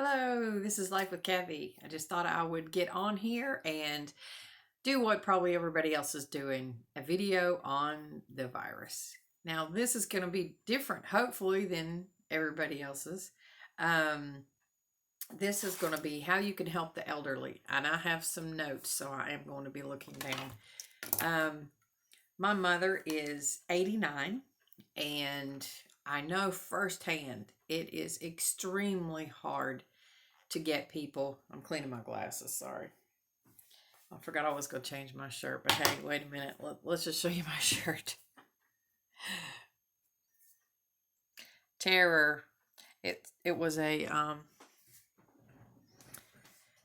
Hello, this is Life with Kathy. I just thought I would get on here and do what probably everybody else is doing, a video on the virus. Now, this is going to be different, hopefully, than everybody else's. Um, this is going to be how you can help the elderly. And I have some notes, so I am going to be looking down. My mother is 89, and I know firsthand it is extremely hard to get people. I'm cleaning my glasses, sorry. I forgot I was going to change my shirt, but hey, wait a minute. Let's just show you my shirt. Terror. It was a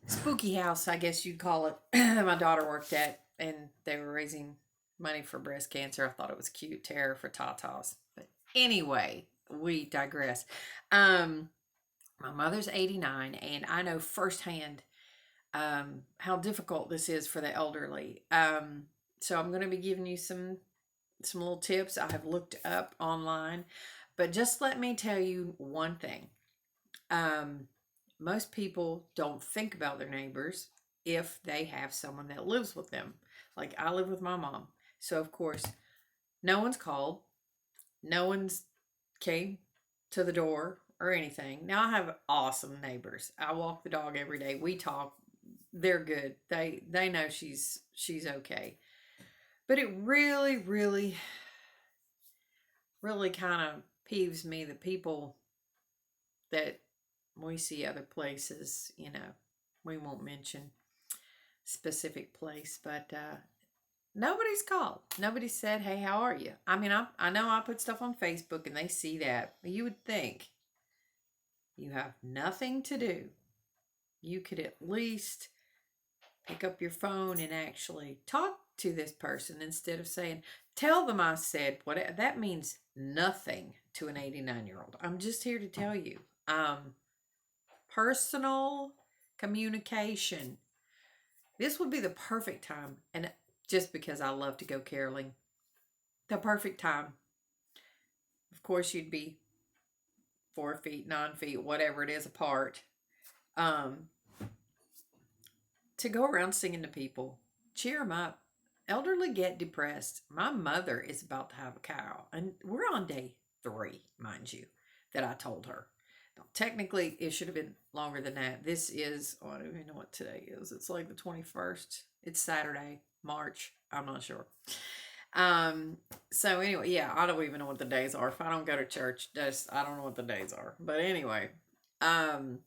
spooky house, I guess you'd call it. My daughter worked at, and they were raising money for breast cancer. I thought it was cute. Terror for tatas. But anyway, we digress. My mother's 89, and I know firsthand how difficult this is for the elderly. So I'm going to be giving you some little tips I have looked up online, but just let me tell you one thing. Most people don't think about their neighbors if they have someone that lives with them. Like I live with my mom, so of course, no one's called, no one's came to the door or anything. Now I have awesome neighbors. I walk the dog every day. We talk. They're good. They know she's okay. But it really kind of peeves me the people that we see other places, we won't mention specific place, but nobody's called. Nobody said, "Hey, how are you?" I mean, I know I put stuff on Facebook and they see that, but you would think you have nothing to do. You could at least pick up your phone and actually talk to this person instead of saying, "Tell them I said what." That means nothing to an 89-year-old. I'm just here to tell you. Personal communication. This would be the perfect time, and just because I love to go caroling, the perfect time. Of course, you'd be 4 feet, 9 feet, whatever it is apart. To go around singing to people, cheer them up. Elderly get depressed. My mother is about to have a cow, and we're on day 3, mind you, that I told her. Now, technically, it should have been longer than that. This is, I don't even know what today is. It's like the 21st. It's Saturday, March. I'm not sure. So anyway, yeah, I don't even know what the days are. If I don't go to church, I don't know what the days are. But anyway, um,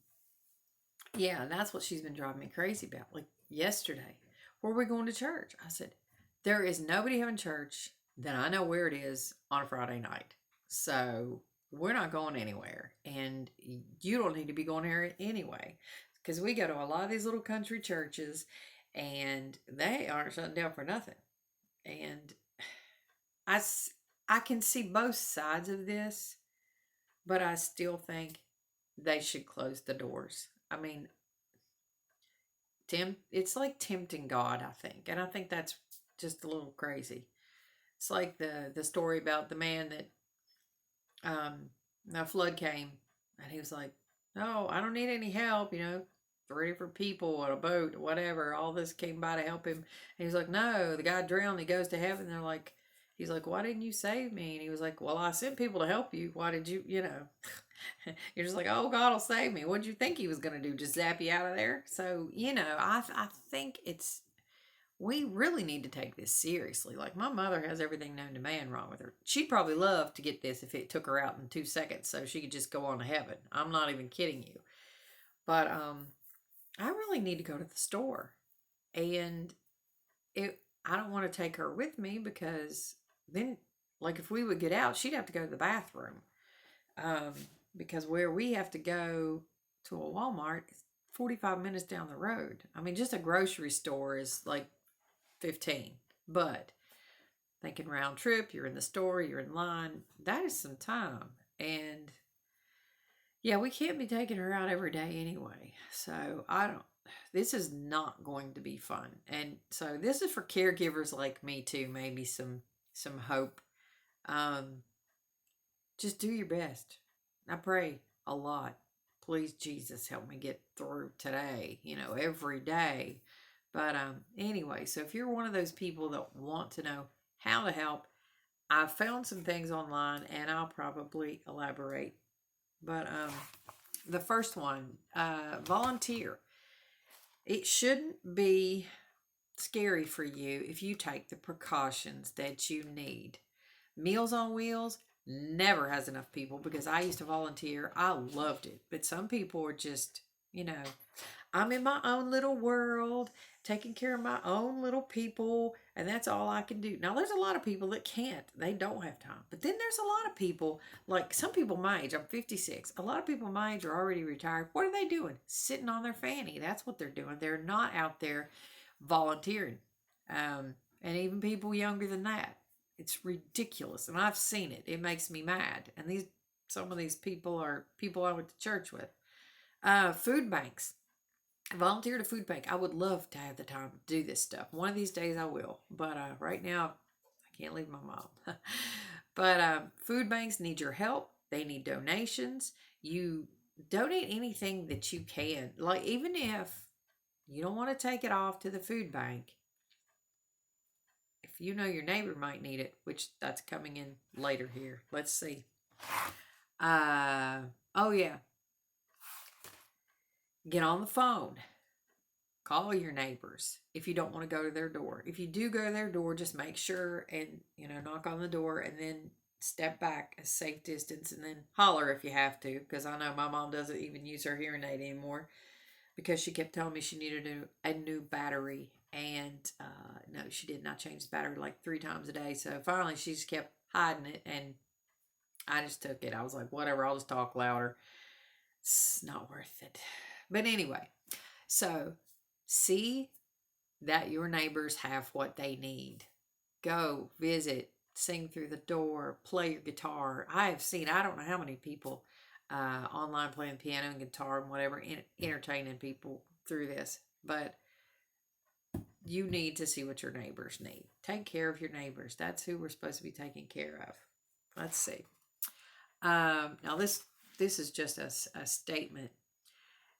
yeah, that's what she's been driving me crazy about. Like yesterday, where are we going to church? I said, there is nobody having church that I know where it is on a Friday night. So we're not going anywhere. And you don't need to be going there anyway. Because we go to a lot of these little country churches and they aren't shutting down for nothing. And I, I can see both sides of this, but I still think they should close the doors. I mean, it's like tempting God, I think. And I think that's just a little crazy. It's like the story about the man that the flood came and he was like, "No, I don't need any help, 3 different people on a boat, whatever, all this came by to help him." And he was like, "No, the guy drowned, he goes to heaven." They're like, he's like, "Why didn't you save me?" And he was like, "Well, I sent people to help you. Why did you, You're just like, "Oh, God will save me." What did you think he was going to do? Just zap you out of there? So, I think we really need to take this seriously. Like, my mother has everything known to man wrong with her. She'd probably love to get this if it took her out in 2 seconds so she could just go on to heaven. I'm not even kidding you. But I really need to go to the store. And I don't want to take her with me because then, like, if we would get out, she'd have to go to the bathroom. Um, because where we have to go to a Walmart is 45 minutes down the road. I mean, just a grocery store is like 15. But thinking round trip, you're in the store, you're in line, that is some time. And yeah, we can't be taking her out every day anyway. So this is not going to be fun. And so this is for caregivers like me too, maybe some hope. Um, just do your best. I pray a lot. please, Jesus, help me get through today, every day. But anyway, so if you're one of those people that want to know how to help, I've found some things online and I'll probably elaborate. But the first one, volunteer. It shouldn't be scary for you if you take the precautions that you need. Meals on Wheels never has enough people because I used to volunteer. I loved it. But some people are just, I'm in my own little world, taking care of my own little people, and that's all I can do. Now, there's a lot of people that can't. They don't have time. But then there's a lot of people, like some people my age, I'm 56. A lot of people my age are already retired. What are they doing? Sitting on their fanny. That's what they're doing. They're not out there volunteering. And even people younger than that. It's ridiculous. And I've seen it. It makes me mad. And some of these people are people I went to church with. Food banks. Volunteer at a food bank. I would love to have the time to do this stuff. One of these days I will. But right now, I can't leave my mom. But food banks need your help. They need donations. You donate anything that you can. Like, even if you don't want to take it off to the food bank, if you know your neighbor might need it, which that's coming in later here. Let's see. Oh yeah. Get on the phone. Call your neighbors if you don't want to go to their door. If you do go to their door, just make sure and, knock on the door and then step back a safe distance and then holler if you have to. Because I know my mom doesn't even use her hearing aid anymore because she kept telling me she needed a new battery. And no, she did not change the battery like 3 times a day. So finally she just kept hiding it and I just took it. I was like, whatever, I'll just talk louder. It's not worth it. But anyway, so see that your neighbors have what they need. Go visit, sing through the door, play your guitar. I have seen, I don't know how many people online playing piano and guitar and whatever, entertaining people through this. But you need to see what your neighbors need. Take care of your neighbors. That's who we're supposed to be taking care of. Let's see. Now this is just a statement.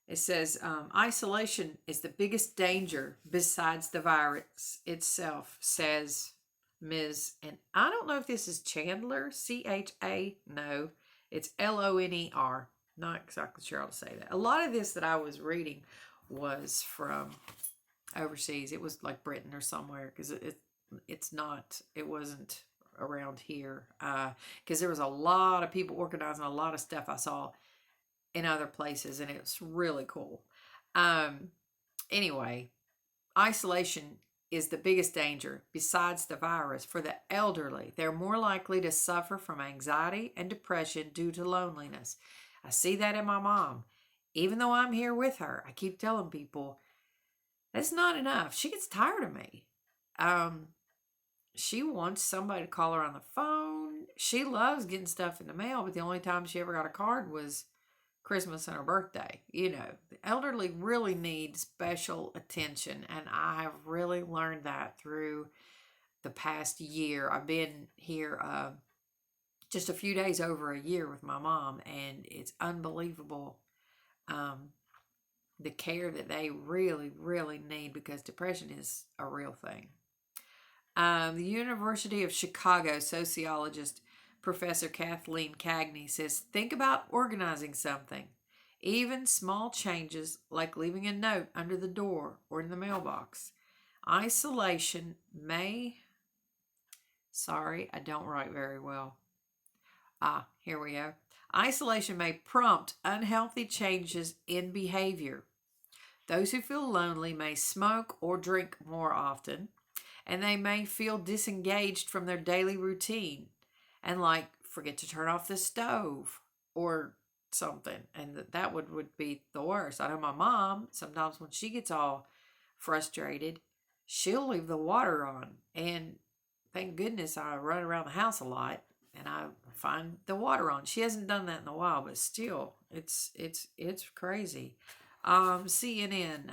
It says, isolation is the biggest danger besides the virus itself, says Ms. And I don't know if this is Chandler, C-H-A, no, it's L-O-N-E-R. Not exactly sure how to say that. A lot of this that I was reading was from overseas. It was like Britain or somewhere because it wasn't around here because there was a lot of people organizing a lot of stuff I saw in other places, and it's really cool. Anyway, isolation is the biggest danger besides the virus for the elderly. They're more likely to suffer from anxiety and depression due to loneliness. I see that in my mom. Even though I'm here with her, I keep telling people, that's not enough. She gets tired of me. She wants somebody to call her on the phone. She loves getting stuff in the mail, but the only time she ever got a card was Christmas and her birthday. The elderly really need special attention, and I have really learned that through the past year. I've been here just a few days over a year with my mom, and it's unbelievable the care that they really, really need because depression is a real thing. The University of Chicago sociologist Professor Kathleen Cagney says, think about organizing something. Even small changes like leaving a note under the door or in the mailbox. Isolation may... Sorry, I don't write very well. Here we go. Isolation may prompt unhealthy changes in behavior. Those who feel lonely may smoke or drink more often, and they may feel disengaged from their daily routine and forget to turn off the stove or something. And that would be the worst. I know my mom, sometimes when she gets all frustrated, she'll leave the water on. And thank goodness I run around the house a lot and I find the water on. She hasn't done that in a while, but still, it's crazy. CNN,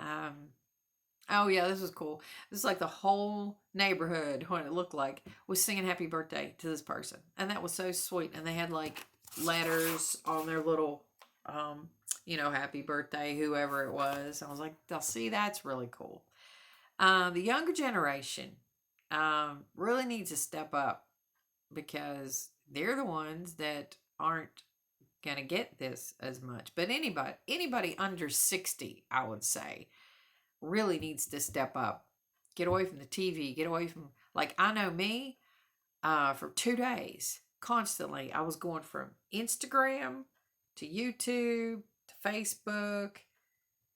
oh yeah, this was cool. This is like the whole neighborhood, what it looked like, was singing happy birthday to this person. And that was so sweet. And they had letters on their little happy birthday, whoever it was. I was like, "They'll see, that's really cool." The younger generation really needs to step up because they're the ones that aren't gonna get this as much. But anybody under 60, I would say, really needs to step up. Get away from the TV, get away from, like, I know me, for 2 days, constantly, I was going from Instagram to YouTube to Facebook.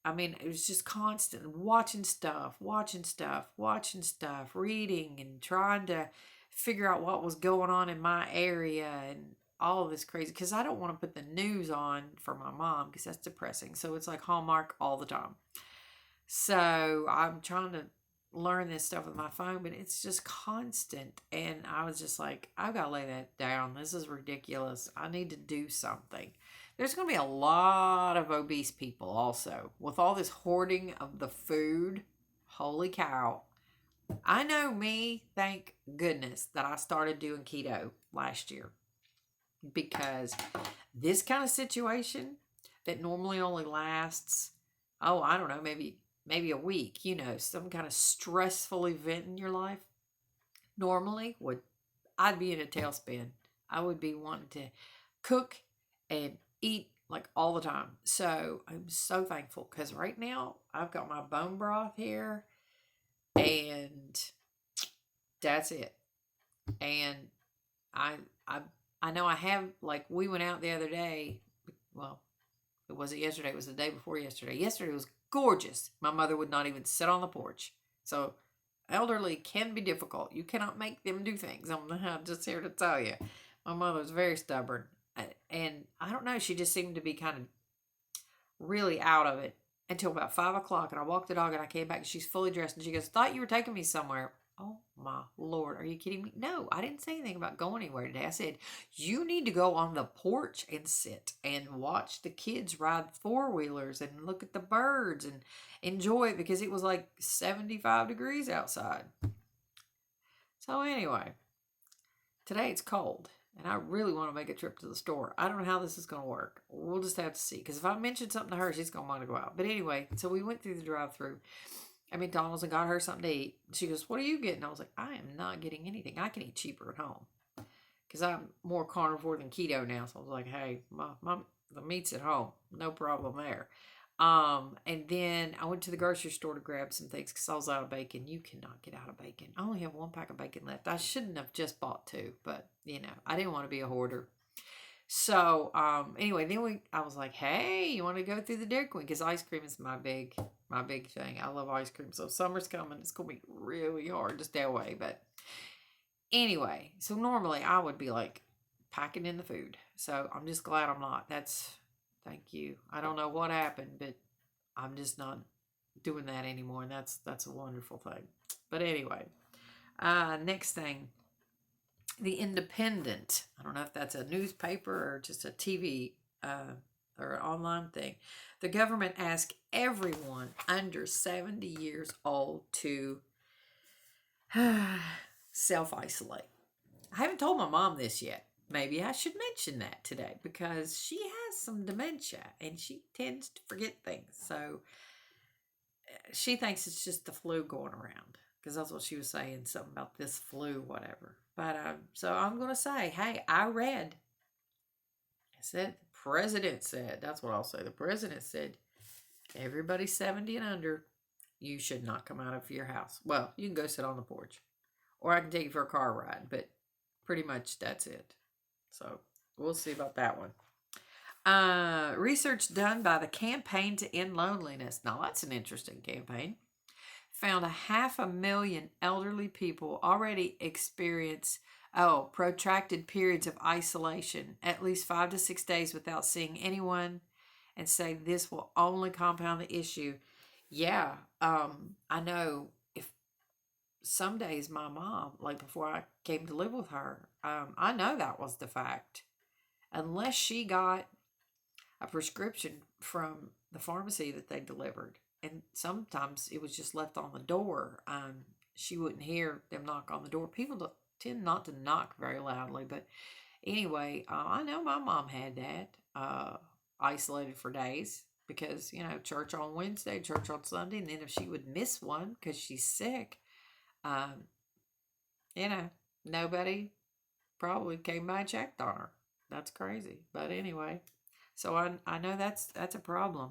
I mean, it was just constant watching stuff, watching stuff, watching stuff, reading and trying to figure out what was going on in my area and all of this crazy. Because I don't want to put the news on for my mom because that's depressing. So it's like Hallmark all the time. So I'm trying to learn this stuff with my phone, but it's just constant. And I was just like, I've got to lay that down. This is ridiculous. I need to do something. There's going to be a lot of obese people also with all this hoarding of the food. Holy cow. I know me, thank goodness that I started doing keto last year because this kind of situation that normally only lasts, oh, I don't know, maybe a week, some kind of stressful event in your life, normally I'd be in a tailspin. I would be wanting to cook and eat like all the time. So I'm so thankful because right now I've got my bone broth here and that's it. And I I I know I have, like, we went out the other day. Well, it wasn't yesterday, it was the day before yesterday. Yesterday was gorgeous. My mother would not even sit on the porch. So elderly can be difficult. You cannot make them do things. I'm just here to tell you. My mother's very stubborn. And I don't know, she just seemed to be kind of really out of it until about 5 o'clock. And I walked the dog and I came back and she's fully dressed. And she goes, "Thought you were taking me somewhere." Oh my Lord, are you kidding me? No, I didn't say anything about going anywhere today. I said, you need to go on the porch and sit and watch the kids ride four-wheelers and look at the birds and enjoy it because it was like 75 degrees outside. So anyway, today it's cold and I really want to make a trip to the store. I don't know how this is going to work. We'll just have to see because if I mention something to her, she's going to want to go out. But anyway, so we went through the drive-through at McDonald's and got her something to eat. She goes, "What are you getting?" I was like, "I am not getting anything. I can eat cheaper at home." Because I'm more carnivore than keto now. So I was like, "Hey, the meat's at home. No problem there." And then I went to the grocery store to grab some things because I was out of bacon. You cannot get out of bacon. I only have 1 pack of bacon left. I shouldn't have just bought 2, but I didn't want to be a hoarder. So anyway, then I was like, "Hey, you want to go through the Dairy Queen?" Because ice cream is my big thing. I love ice cream. So summer's coming. It's gonna be really hard to stay away. But anyway, so normally I would be like packing in the food. So I'm just glad I'm not. Thank you. I don't know what happened, but I'm just not doing that anymore, and that's a wonderful thing. But anyway, next thing. The Independent. I don't know if that's a newspaper or just a TV or an online thing. The government asked everyone under 70 years old to self isolate. I haven't told my mom this yet. Maybe I should mention that today because she has some dementia and she tends to forget things. So she thinks it's just the flu going around because that's what she was saying, something about this flu, whatever. But so I'm going to say, hey, I read. I said, the president said, that's what I'll say. The president said, everybody 70 and under, you should not come out of your house. Well, you can go sit on the porch, or I can take you for a car ride, but pretty much that's it. So we'll see about that one. Research done by the Campaign to End Loneliness. Now, that's an interesting campaign. Found 500,000 elderly people already experience protracted periods of isolation, at least 5 to 6 days without seeing anyone, and say this will only compound the issue. Yeah, I know. If some days my mom, like before I came to live with her, I know that was the fact. Unless she got a prescription from the pharmacy that they delivered, and sometimes it was just left on the door. She wouldn't hear them knock on the door. People tend not to knock very loudly, but anyway, I know my mom had that. isolated for days because, church on Wednesday, church on Sunday. And then if she would miss one because she's sick, um, you know, nobody probably came by and checked on her. That's crazy. But anyway, so I know that's a problem.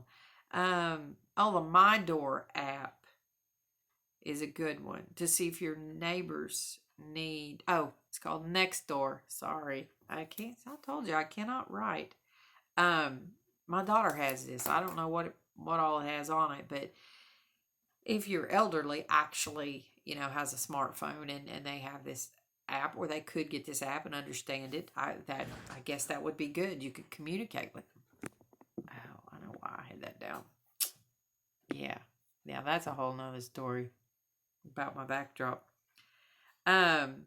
Oh, the My Door app is a good one to see if your neighbors need. Oh, it's called Nextdoor. Sorry, I can't. I told you I cannot write. Um, my daughter has this. I don't know what all it has on it, but if you're elderly, actually, has a smartphone and they have this app, or they could get this app and understand it. I guess that would be good. You could communicate with them. Oh, I know why I had that down. Yeah, yeah, that's a whole nother story about my backdrop. Um,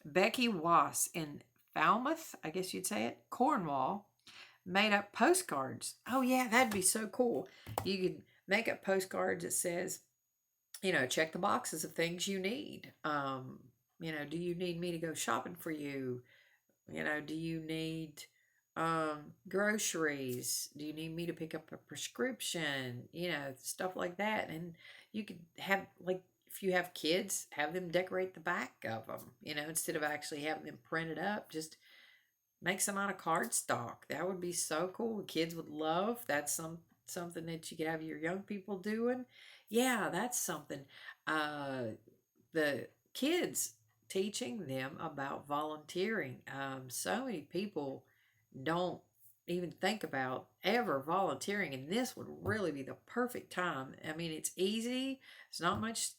Becky Wass in Falmouth, I guess you'd say it, Cornwall, made up postcards. Oh yeah, that'd be so cool. You could make up postcards that says, check the boxes of things you need. Do you need me to go shopping for you? Do you need groceries? Do you need me to pick up a prescription? Stuff like that. And you could have, like, if you have kids, have them decorate the back of them, instead of actually having them printed up, just make some out of cardstock. That would be so cool. Kids would love. That's something that you could have your young people doing. Yeah, that's something. The kids, teaching them about volunteering. So many people don't even think about ever volunteering, and this would really be the perfect time. I mean, it's easy. It's not much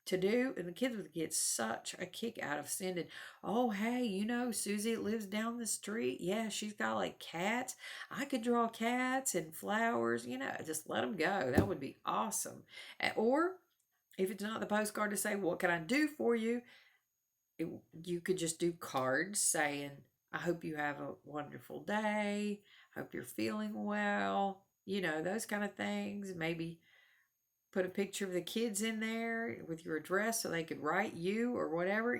to do, and the kids would get such a kick out of sending, oh hey, Susie lives down the street, yeah, she's got like cats, I could draw cats and flowers, just let them go. That would be awesome. Or if it's not the postcard to say, what can I do for you, you could just do cards saying, I hope you have a wonderful day, hope you're feeling well, those kind of things. Maybe put a picture of the kids in there with your address so they could write you or whatever.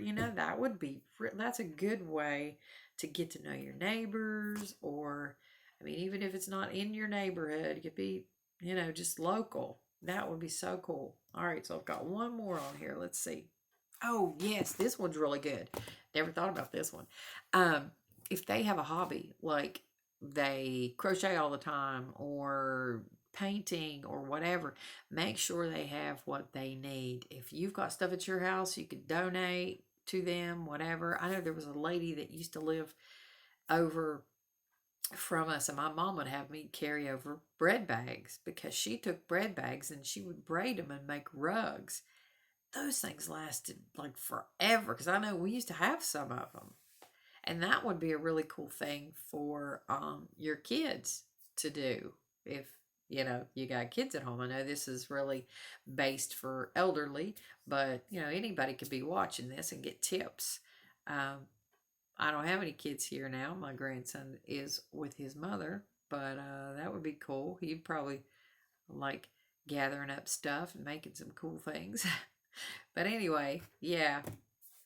That's a good way to get to know your neighbors. Or, I mean, even if it's not in your neighborhood, it could be, just local. That would be so cool. All right, so I've got one more on here. Let's see. Oh, yes, this one's really good. Never thought about this one. If they have a hobby, like they crochet all the time, or painting, or whatever, make sure they have what they need. If you've got stuff at your house, you could donate to them, whatever. I know there was a lady that used to live over from us, and my mom would have me carry over bread bags because she took bread bags and she would braid them and make rugs. Those things lasted like forever because I know we used to have some of them. And that would be a really cool thing for your kids to do if you got kids at home. I know this is really based for elderly, but anybody could be watching this and get tips. I don't have any kids here now. My grandson is with his mother, but that would be cool. He'd probably like gathering up stuff and making some cool things. But anyway, yeah,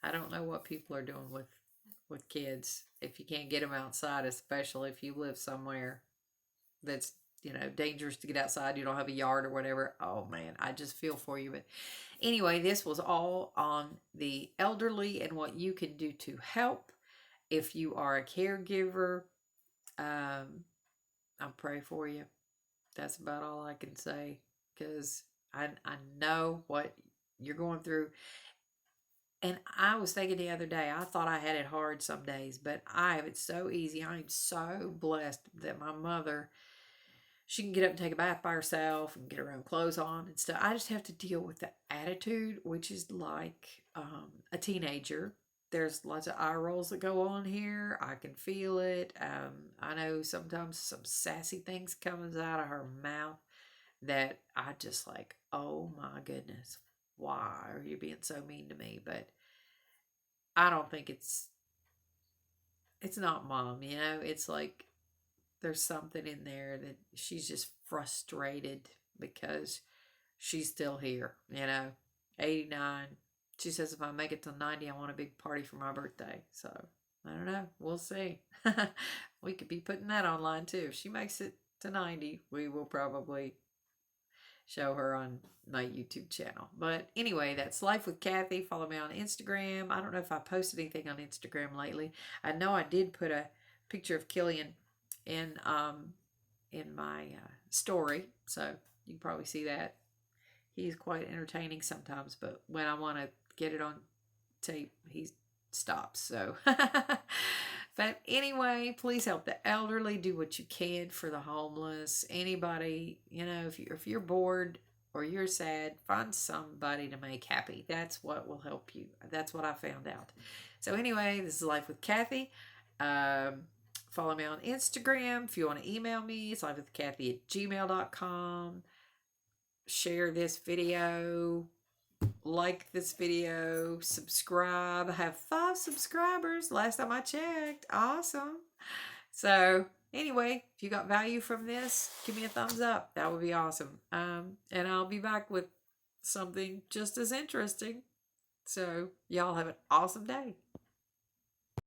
I don't know what people are doing with kids if you can't get them outside, especially if you live somewhere that's dangerous to get outside. You don't have a yard or whatever. Oh man, I just feel for you. But anyway, this was all on the elderly and what you can do to help. If you are a caregiver, I'll pray for you. That's about all I can say, because I know what you're going through. And I was thinking the other day, I thought I had it hard some days, but I have it so easy. I'm so blessed that my mother, she can get up and take a bath by herself and get her own clothes on and stuff. I just have to deal with the attitude, which is like a teenager. There's lots of eye rolls that go on here. I can feel it. I know sometimes some sassy things comes out of her mouth that I just like, oh my goodness, why are you being so mean to me? But I don't think it's not mom, it's like there's something in there that she's just frustrated because she's still here, 89. She says if I make it to 90, I want a big party for my birthday. So I don't know. We'll see. We could be putting that online too. If she makes it to 90, we will probably show her on my YouTube channel. But anyway, that's Life with Kathy. Follow me on Instagram. I don't know if I posted anything on Instagram lately. I know I did put a picture of Killian in my story, so you can probably see that. He's quite entertaining sometimes, but when I want to get it on tape, he stops. So, but anyway, please help the elderly. Do what you can for the homeless. Anybody, if you're bored or you're sad, find somebody to make happy. That's what will help you. That's what I found out. So anyway, this is Life with Kathy. Follow me on Instagram. If you want to email me, it's lifewithkathy@gmail.com. Share this video, like this video, subscribe. I have 5 subscribers last time I checked. Awesome. So anyway, if you got value from this, give me a thumbs up. That would be awesome. And I'll be back with something just as interesting. So y'all have an awesome day.